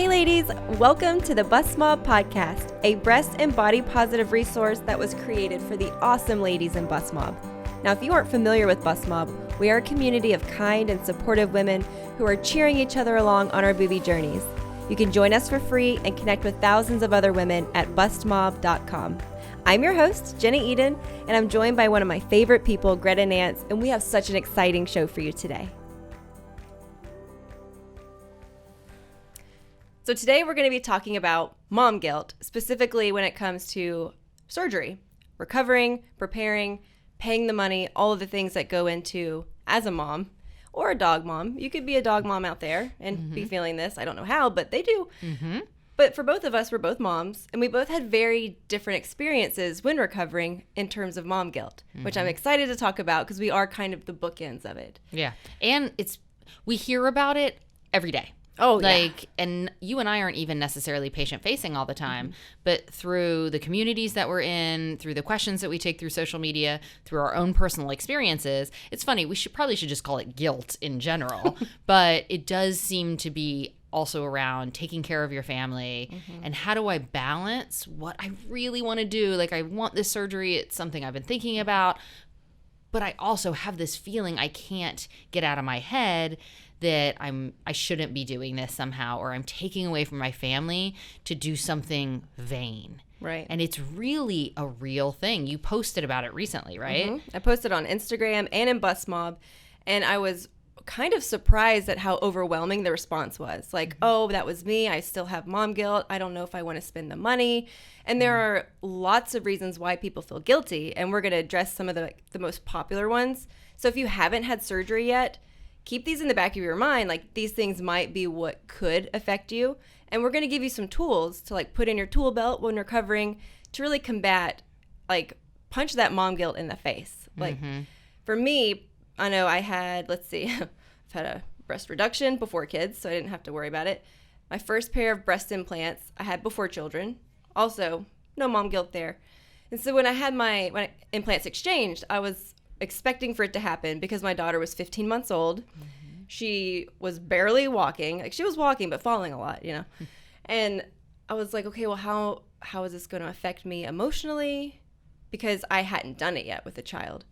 Hey ladies, welcome to the Bustmob podcast, a breast and body positive resource that was created for the awesome ladies in Bustmob. Now, if you aren't familiar with Bustmob, we are a community of kind and supportive women who are cheering each other along on our booby journeys. You can join us for free and connect with thousands of other women at bustmob.com. I'm your host, Jenny Eden, and I'm joined by one of my favorite people, Greta Nance, and we have such an exciting show for you today. So today we're going to be talking about mom guilt, specifically when it comes to surgery, recovering, preparing, paying the money, all of the things that go into as a mom or a dog mom. You could be a dog mom out there and be feeling this. I don't know how, but they do. But for both of us, we're both moms, and we both had very different experiences when recovering in terms of mom guilt, which I'm excited to talk about because we are kind of the bookends of it. Yeah. And we hear about it every day. Oh, yeah. And you and I aren't even necessarily patient-facing all the time, but through the communities that we're in, through the questions that we take through social media, through our own personal experiences, it's funny, we should just call it guilt in general, but it does seem to be also around taking care of your family and how do I balance what I really want to do? Like, I want this surgery, it's something I've been thinking about, but I also have this feeling I can't get out of my head that I shouldn't be doing this somehow, or I'm taking away from my family to do something vain. Right. And it's really a real thing. You posted about it recently, right? I posted on Instagram and in Bustmob, and I was kind of surprised at how overwhelming the response was. Like, oh, that was me. I still have mom guilt. I don't know if I want to spend the money. And there are lots of reasons why people feel guilty, and we're going to address some of the most popular ones. So if you haven't had surgery yet, keep these in the back of your mind. Like, these things might be what could affect you. And we're going to give you some tools to put in your tool belt when recovering to really combat, punch that mom guilt in the face. For me, I know I had, I've had a breast reduction before kids, so I didn't have to worry about it. My first pair of breast implants I had before children. Also, no mom guilt there. And so when I had my implants exchanged, I was expecting for it to happen because my daughter was 15 months old. She was barely walking. She was walking, but falling a lot, And I was like, okay, well, how is this going to affect me emotionally? Because I hadn't done it yet with a child.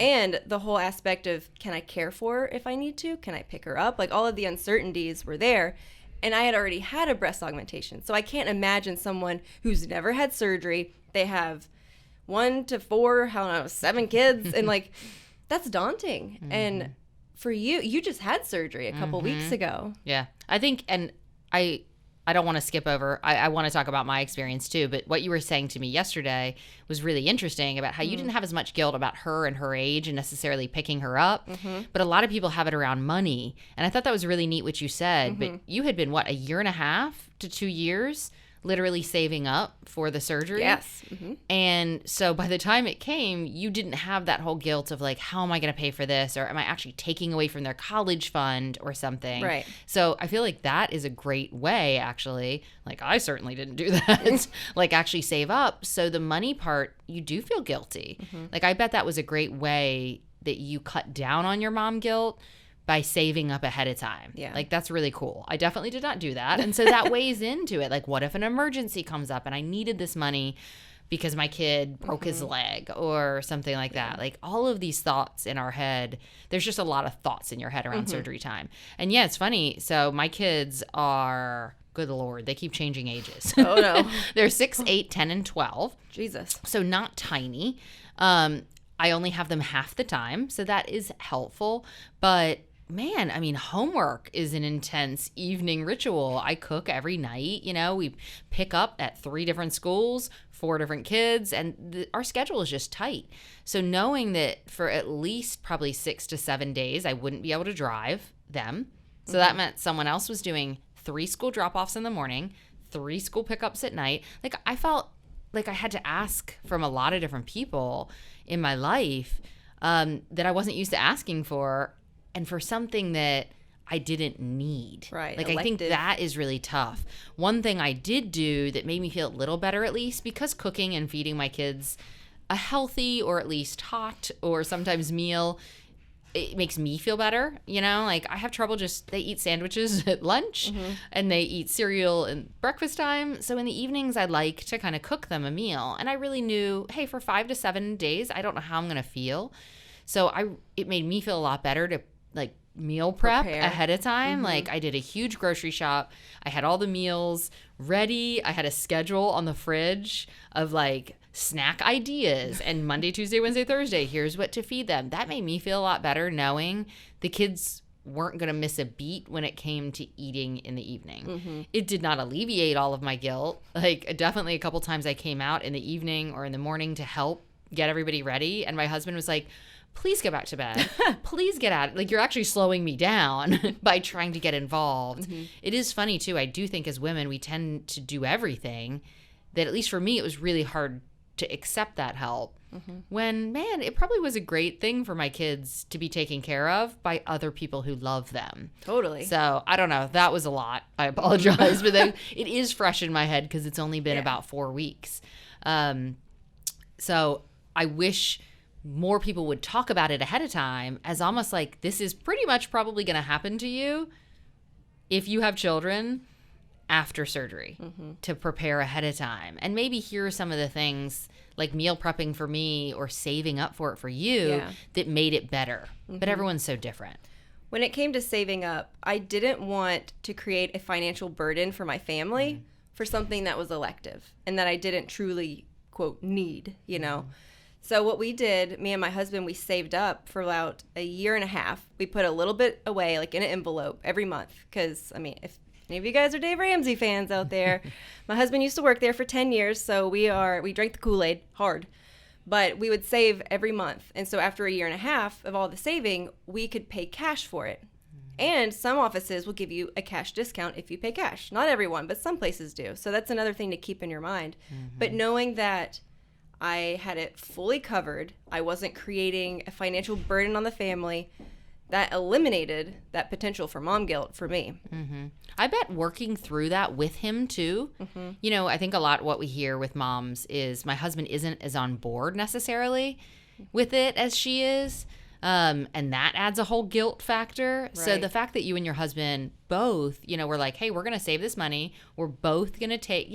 And the whole aspect of, can I care for her if I need to? Can I pick her up? All of the uncertainties were there. And I had already had a breast augmentation. So I can't imagine someone who's never had surgery. They have 1 to 4, 7 kids. And that's daunting. And for you just had surgery a couple weeks ago. Yeah. I think, and I don't want to skip over. I want to talk about my experience too, but what you were saying to me yesterday was really interesting about how you didn't have as much guilt about her and her age and necessarily picking her up, but a lot of people have it around money. And I thought that was really neat what you said, but you had been, a year and a half to 2 years literally saving up for the surgery. Yes. And so by the time it came, you didn't have that whole guilt of how am I going to pay for this? Or am I actually taking away from their college fund or something? Right. So I feel like that is a great way, actually. I certainly didn't do that. Actually save up. So the money part, you do feel guilty. I bet that was a great way that you cut down on your mom guilt by saving up ahead of time. Yeah. That's really cool. I definitely did not do that. And so that weighs into it. What if an emergency comes up and I needed this money because my kid broke his leg or something like that? All of these thoughts in our head, there's just a lot of thoughts in your head around surgery time. And yeah, it's funny. So my kids are, good Lord, they keep changing ages. Oh no. They're 6, 8, 10, and 12. Jesus. So not tiny. I only have them half the time. So that is helpful. But man, homework is an intense evening ritual. I cook every night. We pick up at 3 different schools, 4 different kids, and our schedule is just tight. So knowing that for at least probably 6 to 7 days, I wouldn't be able to drive them. So that meant someone else was doing 3 school drop-offs in the morning, 3 school pickups at night. I felt like I had to ask from a lot of different people in my life that I wasn't used to asking for, and for something that I didn't need. Right. I think that is really tough. One thing I did do that made me feel a little better, at least, because cooking and feeding my kids a healthy or at least hot or sometimes meal it makes me feel better, like I have trouble they eat sandwiches at lunch and they eat cereal and breakfast time. So in the evenings, I like to kind of cook them a meal. And I really knew, hey, for 5 to 7 days, I don't know how I'm going to feel. So it made me feel a lot better to like meal prep ahead of time. Like I did a huge grocery shop. I had all the meals ready. I had a schedule on the fridge of like snack ideas and Monday, Tuesday, Wednesday, Thursday, here's what to feed them. That made me feel a lot better knowing the kids weren't going to miss a beat when it came to eating in the evening. It did not alleviate all of my guilt. Like definitely a couple times I came out in the evening or in the morning to help get everybody ready. And my husband was like, please go back to bed. Please get out. Like, you're actually slowing me down by trying to get involved. It is funny, too. I do think as women, we tend to do everything that, at least for me, it was really hard to accept that help. When, man, it probably was a great thing for my kids to be taken care of by other people who love them. Totally. So, I don't know. That was a lot. I apologize. But then it is fresh in my head because it's only been about 4 weeks. So, I wish more people would talk about it ahead of time as almost like this is pretty much probably going to happen to you if you have children after surgery, to prepare ahead of time. And maybe here are some of the things like meal prepping for me or saving up for it for you that made it better. But everyone's so different. When it came to saving up, I didn't want to create a financial burden for my family for something that was elective and that I didn't truly, quote, need, So what we did, me and my husband, we saved up for about a year and a half. We put a little bit away, like in an envelope every month. Because, I mean, if any of you guys are Dave Ramsey fans out there, my husband used to work there for 10 years. So we drank the Kool-Aid hard. But we would save every month. And so after a year and a half of all the saving, we could pay cash for it. And some offices will give you a cash discount if you pay cash. Not everyone, but some places do. So that's another thing to keep in your mind. But knowing that I had it fully covered, I wasn't creating a financial burden on the family, that eliminated that potential for mom guilt for me. I bet working through that with him too. I think a lot what we hear with moms is my husband isn't as on board necessarily with it as she is. And that adds a whole guilt factor. Right. So the fact that you and your husband both, were like, hey, we're going to save this money. We're both going to take,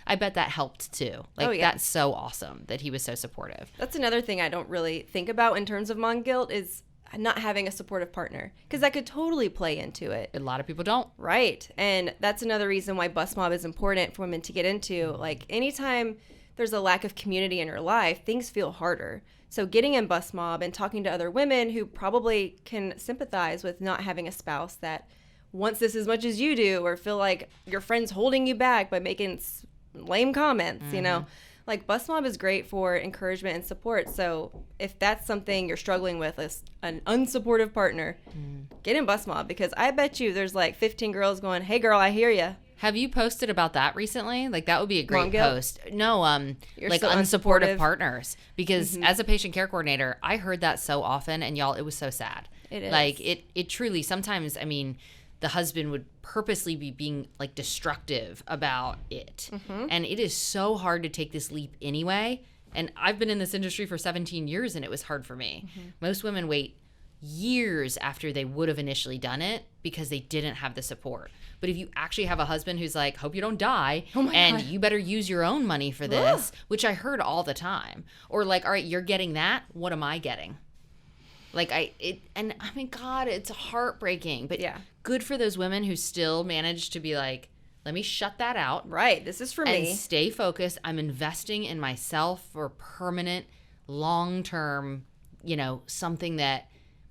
I bet that helped too. Like, that's so awesome that he was so supportive. That's another thing I don't really think about in terms of mom guilt is not having a supportive partner, because that could totally play into it. A lot of people don't. Right. And that's another reason why Bustmob is important for women to get into. Like, anytime there's a lack of community in your life, things feel harder. So getting in Bustmob and talking to other women who probably can sympathize with not having a spouse that wants this as much as you do, or feel like your friend's holding you back by making lame comments, like Bustmob is great for encouragement and support. So if that's something you're struggling with as an unsupportive partner, get in Bustmob, because I bet you there's like 15 girls going, hey girl, I hear you. Have you posted about that recently? Like, that would be a great Mom guilt? post. No, You're like so unsupportive partners. Because as a patient care coordinator, I heard that so often, and y'all, it was so sad. It is. Like, it truly, sometimes, I mean, the husband would purposely be being, like, destructive about it. And it is so hard to take this leap anyway. And I've been in this industry for 17 years, and it was hard for me. Most women wait years after they would have initially done it because they didn't have the support. But if you actually have a husband who's like, hope you don't die, and you better use your own money for this, which I heard all the time. Or like, all right, you're getting that, what am I getting? Like, God, it's heartbreaking. But good for those women who still manage to be like, let me shut that out. Right, this is for me. And stay focused. I'm investing in myself for permanent, long-term, something that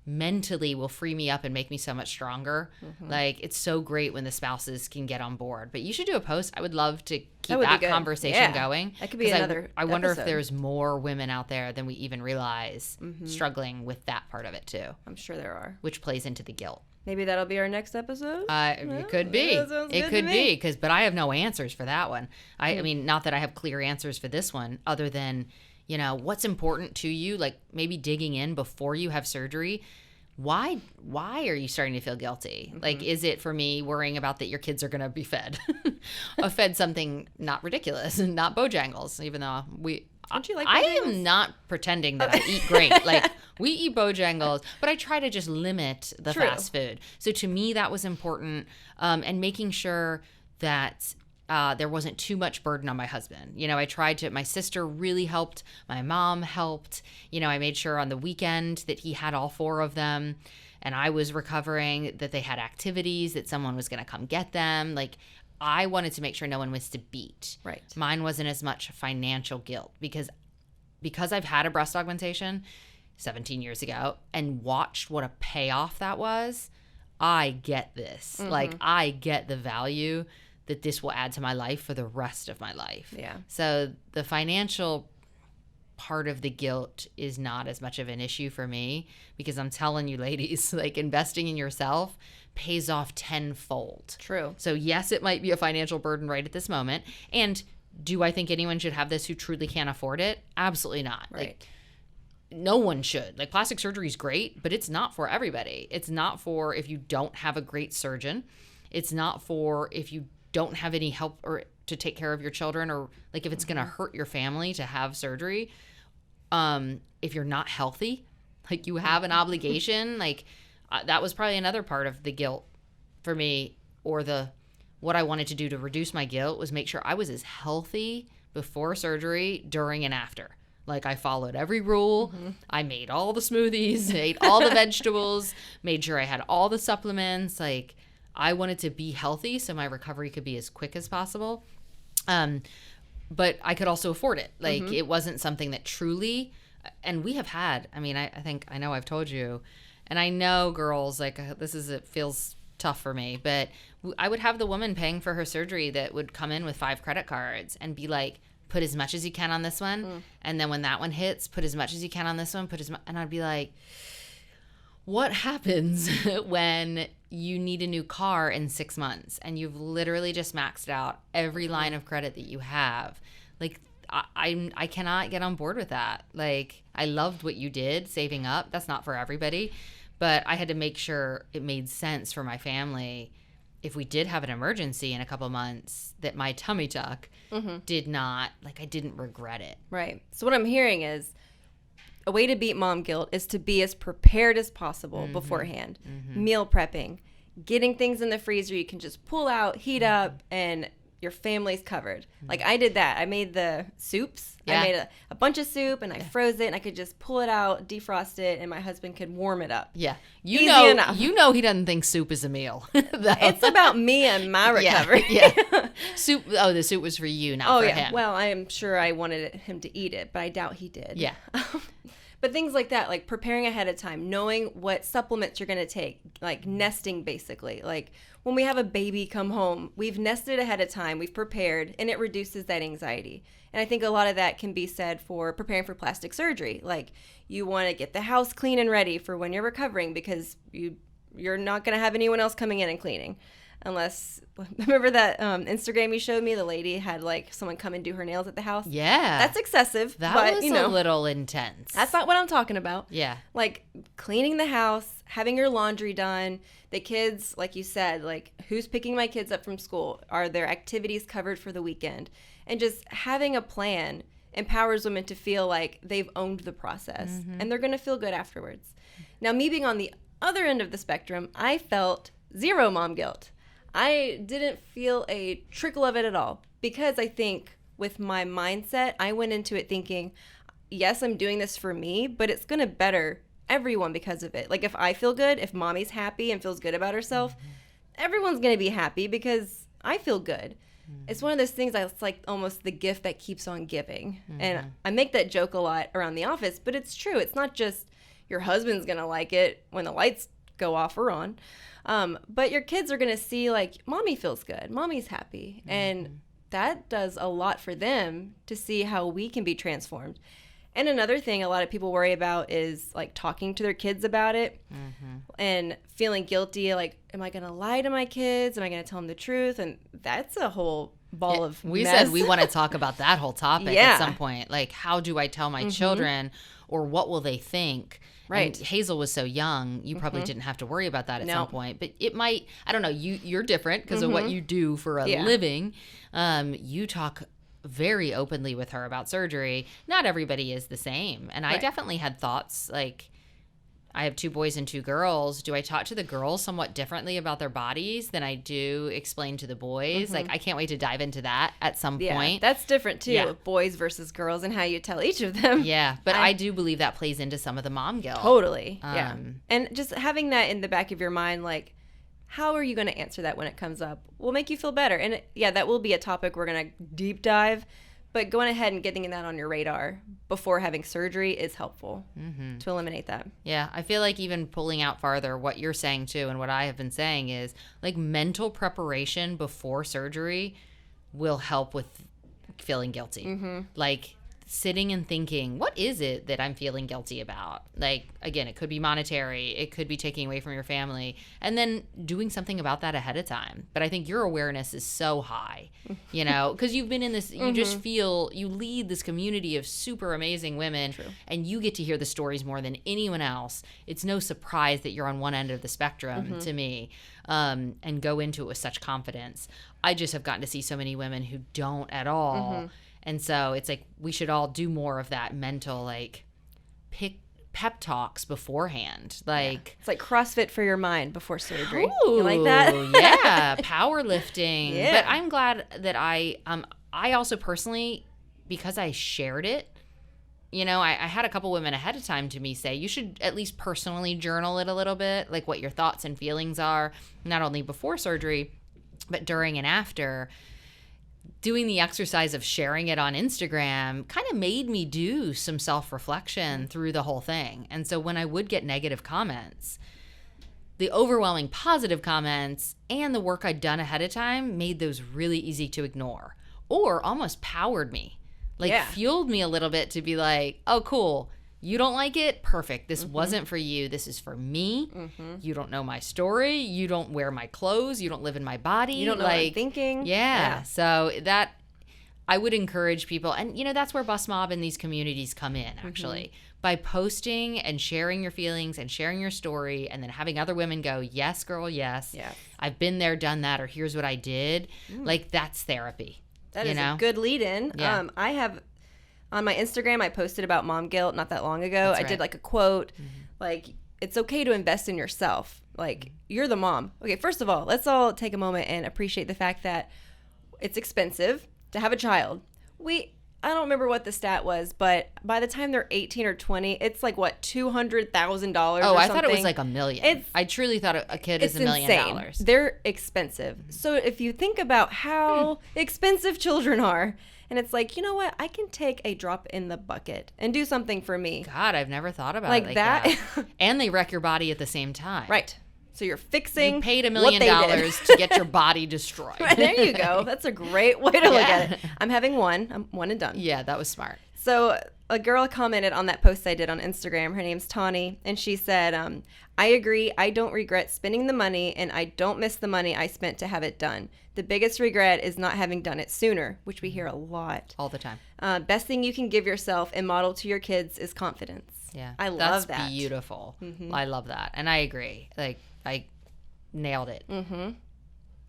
mentally will free me up and make me so much stronger. Like, it's so great when the spouses can get on board. But you should do a post. I would love to keep that conversation going. That could be another I wonder episode. if there's more women out there than we even realize struggling with that part of it too. I'm sure there are. Which plays into the guilt. Maybe that'll be our next episode. It could be. It could be, but I have no answers for that one. I mean, not that I have clear answers for this one, other than, what's important to you, like maybe digging in before you have surgery. Why are you starting to feel guilty? Like, is it for me worrying about that your kids are going to be fed? Fed something not ridiculous and not Bojangles, even though Don't you like I Bojangles? am not pretending that I eat great. Like, We eat Bojangles, but I try to just limit the True. fast food. So to me, that was important, and making sure that there wasn't too much burden on my husband. You know, I tried to, my sister really helped. My mom helped. You know, I made sure on the weekend that he had all 4 of them, and I was recovering, that they had activities, that someone was going to come get them. Like, I wanted to make sure no one missed a beat. Right. Mine wasn't as much financial guilt because I've had a breast augmentation 17 years ago and watched what a payoff that was. I get this. Like, I get the value that this will add to my life for the rest of my life. Yeah. So the financial part of the guilt is not as much of an issue for me, because I'm telling you, ladies, like, investing in yourself pays off tenfold. True. So yes, it might be a financial burden right at this moment. And do I think anyone should have this who truly can't afford it? Absolutely not. Right. Like, no one should. Like, plastic surgery is great, but it's not for everybody. It's not for if you don't have a great surgeon. It's not for if you don't have any help or to take care of your children, or like if it's going to hurt your family to have surgery. If you're not healthy, like, you have an obligation. Like, that was probably another part of the guilt for me, or what I wanted to do to reduce my guilt was make sure I was as healthy before surgery, during, and after. Like, I followed every rule. I made all the smoothies, ate all the vegetables, made sure I had all the supplements. Like, I wanted to be healthy so my recovery could be as quick as possible. But I could also afford it. Like, it wasn't something that truly, and we have had, I mean, I know I've told you, and I know, girls, like, it feels tough for me, but I would have the woman paying for her surgery that would come in with 5 credit cards and be like, put as much as you can on this one. And then when that one hits, put as much as you can on this one, and I'd be like, what happens when you need a new car in 6 months and you've literally just maxed out every line of credit that you have? Like, I cannot get on board with that. Like, I loved what you did, saving up. That's not for everybody. But I had to make sure it made sense for my family, if we did have an emergency in a couple months, that my tummy tuck did not, like, I didn't regret it. Right. So what I'm hearing is a way to beat mom guilt is to be as prepared as possible beforehand. Meal prepping, getting things in the freezer you can just pull out, heat up, and your family's covered. Like, I did that. I made the soups. Yeah. I made a bunch of soup, and I froze it, and I could just pull it out, defrost it, and my husband could warm it up. Yeah. Easy enough. You know he doesn't think soup is a meal. It's about me and my recovery. Yeah. Soup. Oh, the soup was for you, not for him. Well, I am sure I wanted him to eat it, but I doubt he did. Yeah. But things like that, like preparing ahead of time, knowing what supplements you're going to take, like nesting basically. Like, when we have a baby come home, we've nested ahead of time, we've prepared, and it reduces that anxiety. And I think a lot of that can be said for preparing for plastic surgery. Like, you want to get the house clean and ready for when you're recovering, because you're not going to have anyone else coming in and cleaning. Unless, remember that Instagram you showed me? The lady had, like, someone come and do her nails at the house. Yeah. That's excessive. That but, was a little intense. That's not what I'm talking about. Yeah. Like, cleaning the house, having your laundry done, the kids, like you said, like, who's picking my kids up from school? Are their activities covered for the weekend? And just having a plan empowers women to feel like they've owned the process and they're going to feel good afterwards. Now, me being on the other end of the spectrum, I felt zero mom guilt. I didn't feel a trickle of it at all, because I think with my mindset, I went into it thinking, yes, I'm doing this for me, but it's going to better everyone because of it. Like, if I feel good, if mommy's happy and feels good about herself, everyone's going to be happy because I feel good. It's one of those things that's like almost the gift that keeps on giving. And I make that joke a lot around the office, but it's true. It's not just your husband's going to like it when the lights go off or on. But your kids are going to see, like, mommy feels good, mommy's happy. And that does a lot for them to see how we can be transformed. And another thing a lot of people worry about is, like, talking to their kids about it and feeling guilty. Like, am I going to lie to my kids? Am I going to tell them the truth? And that's a whole ball of We mess. said we want to talk about that whole topic at some point. Like, how do I tell my children, or what will they think? Right. And Hazel was so young, you probably didn't have to worry about that at some point. But it might, I don't know, you're different because of what you do for a living. You talk very openly with her about surgery. Not everybody is the same. And I definitely had thoughts, like, I have 2 boys and 2 girls. Do I talk to the girls somewhat differently about their bodies than I do explain to the boys? Like, I can't wait to dive into that at some point. That's different too. Yeah. Boys versus girls and how you tell each of them. Yeah, but I do believe that plays into some of the mom guilt. Totally. Yeah. And just having that in the back of your mind, like, how are you going to answer that when it comes up will make you feel better. And that will be a topic we're going to deep dive. But going ahead and getting that on your radar before having surgery is helpful to eliminate that. Yeah, I feel like even pulling out farther, what you're saying too, and what I have been saying is like mental preparation before surgery will help with feeling guilty. Like sitting and thinking, what is it that I'm feeling guilty about? Like, again, it could be monetary, it could be taking away from your family, and then doing something about that ahead of time. But I think your awareness is so high, you know, because you've been in this, you just feel, you lead this community of super amazing women, and you get to hear the stories more than anyone else. It's no surprise that you're on one end of the spectrum to me, and go into it with such confidence. I just have gotten to see so many women who don't at all. And so it's like we should all do more of that mental, like, pep talks beforehand. Like it's like CrossFit for your mind before surgery. Ooh, you like that? Yeah, powerlifting. Yeah. But I'm glad that I also personally, because I shared it, you know, I had a couple women ahead of time to me say, you should at least personally journal it a little bit, like what your thoughts and feelings are, not only before surgery, but during and after. Doing the exercise of sharing it on Instagram kind of made me do some self-reflection through the whole thing. And so when I would get negative comments, the overwhelming positive comments and the work I'd done ahead of time made those really easy to ignore, or almost powered me, like fueled me a little bit to be like, oh, cool. You don't like it? Perfect. This wasn't for you. This is for me. You don't know my story. You don't wear my clothes. You don't live in my body. You don't know what I'm thinking. Yeah. So that, I would encourage people. And, you know, that's where Bustmob and these communities come in, actually. By posting and sharing your feelings and sharing your story and then having other women go, yes, girl, yes. I've been there, done that, or here's what I did. Like, that's therapy. That is a good lead-in. Yeah. I have... On my Instagram, I posted about mom guilt not that long ago. I did like a quote, like, it's okay to invest in yourself. Like, you're the mom. Okay, first of all, let's all take a moment and appreciate the fact that it's expensive to have a child. I don't remember what the stat was, but by the time they're 18 or 20, it's like, what, $200,000 or something? I thought it was like $1 million. I truly thought a kid is $1 million. Insane. They're expensive. So if you think about how expensive children are, and it's like, you know what? I can take a drop in the bucket and do something for me. God, I've never thought about it like that. And they wreck your body at the same time. Right. So you're fixing. You paid $1 million to get your body destroyed. There you go. That's a great way to look at it. I'm having one. I'm one and done. Yeah, that was smart. So a girl commented on that post I did on Instagram. Her name's Tawny. And she said, I agree. I don't regret spending the money, and I don't miss the money I spent to have it done. The biggest regret is not having done it sooner, which we hear a lot. All the time. Best thing you can give yourself and model to your kids is confidence. Yeah. I love that. That's beautiful. I love that. And I agree. Like, I nailed it.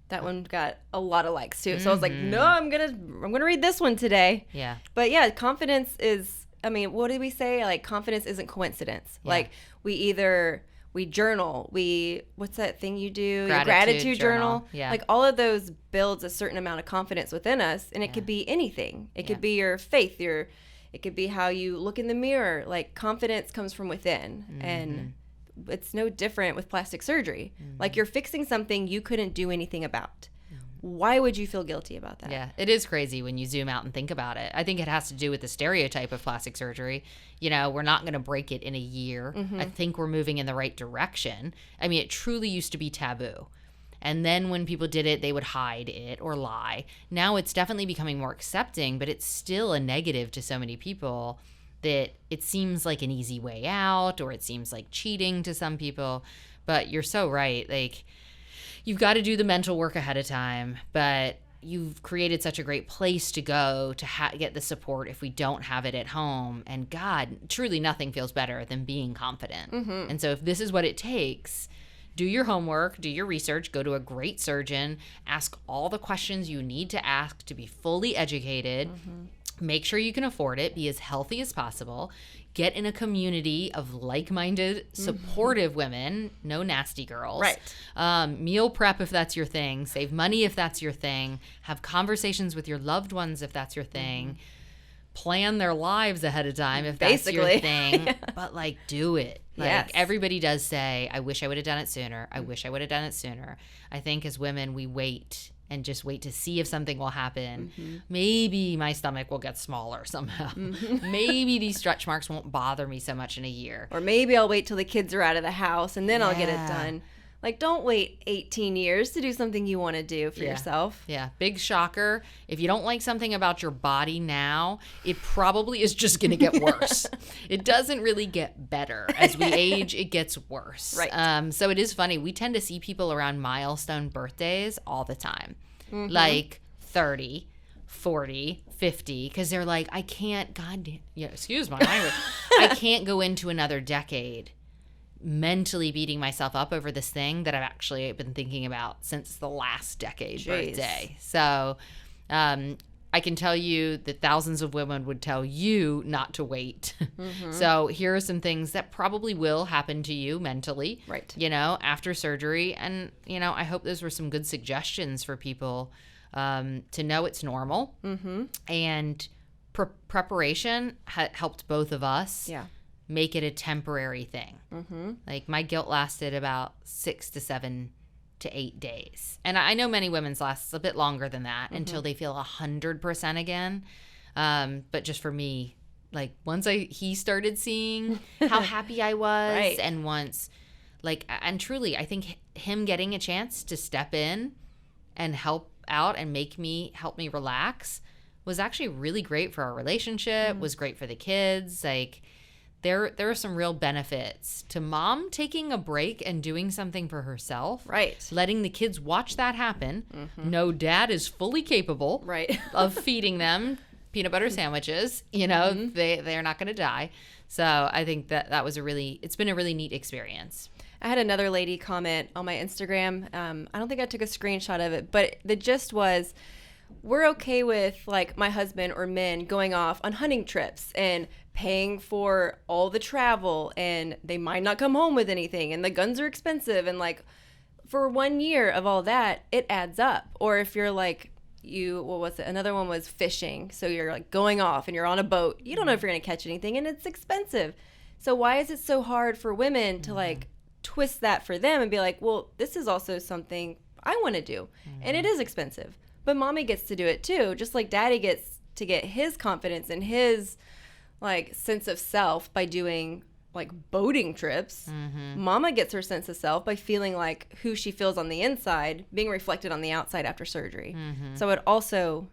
That one got a lot of likes too. So I was like, no, I'm gonna read this one today. Yeah. But yeah, confidence is, I mean, what did we say? Like, confidence isn't coincidence. Yeah. Like, we journal, what's that thing you do? Your gratitude journal. Yeah. Like, all of those builds a certain amount of confidence within us, and it could be anything. It could be your faith, it could be how you look in the mirror. Like, confidence comes from within, and it's no different with plastic surgery. Like, you're fixing something you couldn't do anything about. Why would you feel guilty about that? Yeah, it is crazy when you zoom out and think about it. I think it has to do with the stereotype of plastic surgery. You know, we're not going to break it in a year. I think we're moving in the right direction. I mean, it truly used to be taboo. And then when people did it, they would hide it or lie. Now it's definitely becoming more accepting, but it's still a negative to so many people that it seems like an easy way out, or it seems like cheating to some people. But you're so right. Like, you've got to do the mental work ahead of time, but you've created such a great place to go to get the support if we don't have it at home. And God, truly nothing feels better than being confident. And so if this is what it takes, do your homework, do your research, go to a great surgeon, ask all the questions you need to ask to be fully educated. Make sure you can afford it. Be as healthy as possible. Get in a community of like-minded, supportive women. No nasty girls. Right. Meal prep if that's your thing. Save money if that's your thing. Have conversations with your loved ones if that's your thing. Plan their lives ahead of time if that's your thing. Yeah. But, like, do it. Like, yes. Everybody does say, I wish I would have done it sooner. I wish I would have done it sooner. I think as women, we wait and just wait to see if something will happen. Maybe my stomach will get smaller somehow. Maybe these stretch marks won't bother me so much in a year. Or maybe I'll wait till the kids are out of the house and then I'll get it done. Like, don't wait 18 years to do something you want to do for yourself. Yeah. Big shocker. If you don't like something about your body now, it probably is just going to get worse. It doesn't really get better. As we age, it gets worse. Right. So it is funny. We tend to see people around milestone birthdays all the time. Like 30, 40, 50, because they're like, I can't, excuse my language, I can't go into another decade mentally beating myself up over this thing that I've actually been thinking about since the last decade birthday. So I can tell you that thousands of women would tell you not to wait. So here are some things that probably will happen to you mentally, right? After surgery. And, I hope those were some good suggestions for people to know it's normal. And preparation helped both of us. Yeah. Make it a temporary thing. Like, my guilt lasted about 6 to 7 to 8 days. And I know many women's lasts a bit longer than that until they feel 100% again. But just for me, like, once he started seeing how happy I was, right. And once, like, and truly, I think him getting a chance to step in and help out and help me relax was actually really great for our relationship, was great for the kids. Like, there are some real benefits to mom taking a break and doing something for herself. Right. Letting the kids watch that happen. No, dad is fully capable right. of feeding them peanut butter sandwiches. They're not going to die. So I think that was it's been a really neat experience. I had another lady comment on my Instagram. I don't think I took a screenshot of it, but the gist was, we're okay with, like, my husband or men going off on hunting trips and paying for all the travel, and they might not come home with anything, and the guns are expensive, and, like, for 1 year of all that, it adds up. Or if you're like, another one was fishing, so you're, like, going off and you're on a boat, you don't know if you're gonna catch anything, and it's expensive. So why is it so hard for women to, like, twist that for them and be like, well, this is also something I want to do, and it is expensive, but mommy gets to do it too, just like daddy gets to get his confidence and his, like, sense of self by doing, like, boating trips. Mama gets her sense of self by feeling like who she feels on the inside being reflected on the outside after surgery. So I'd also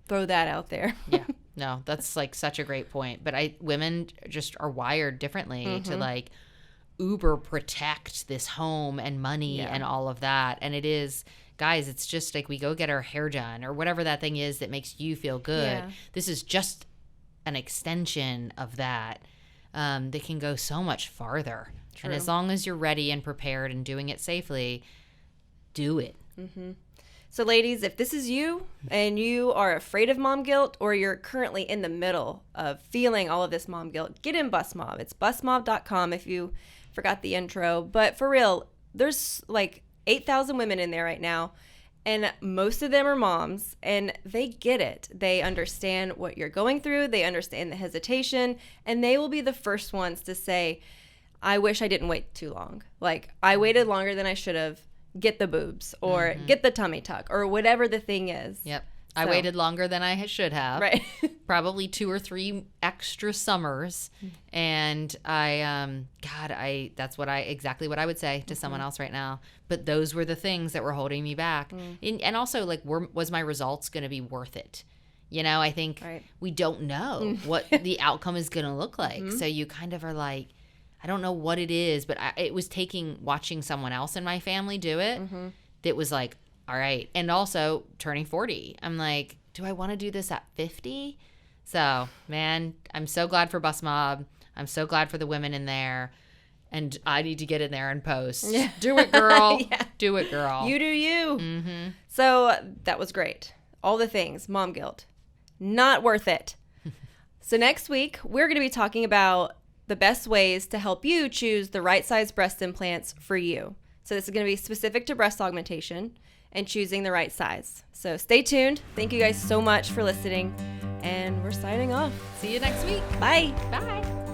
throw that out there. Yeah. No, that's, like, such a great point. But women just are wired differently to, like, uber protect this home and money and all of that. And it is, guys, it's just like, we go get our hair done or whatever that thing is that makes you feel good. Yeah. This is just an extension of that. They can go so much farther. True. And as long as you're ready and prepared and doing it safely, do it. So, ladies, if this is you and you are afraid of mom guilt, or you're currently in the middle of feeling all of this mom guilt, get in Bustmob. It's bustmob.com if you forgot the intro. But for real, there's like 8,000 women in there right now, and most of them are moms, and they get it. They understand what you're going through. They understand the hesitation, and they will be the first ones to say, I wish I didn't wait too long. Like, I waited longer than I should have. Get the boobs, or get the tummy tuck, or whatever the thing is. Yep. I waited longer than I should have. Right. Probably 2 or 3 extra summers. And that's exactly what I would say to someone else right now. But those were the things that were holding me back. And also, like, was my results going to be worth it? I think we don't know what the outcome is going to look like. So you kind of are like, I don't know what it is, but it was watching someone else in my family do it that was like, all right. And also turning 40. I'm like, do I want to do this at 50? So, man, I'm so glad for Bustmob. I'm so glad for the women in there. And I need to get in there and post. Yeah. Do it, girl. Do it, girl. You do you. So that was great. All the things. Mom guilt. Not worth it. So next week, we're going to be talking about the best ways to help you choose the right size breast implants for you. So this is going to be specific to breast augmentation and choosing the right size. So stay tuned. Thank you guys so much for listening, and we're signing off. See you next week. Bye. Bye.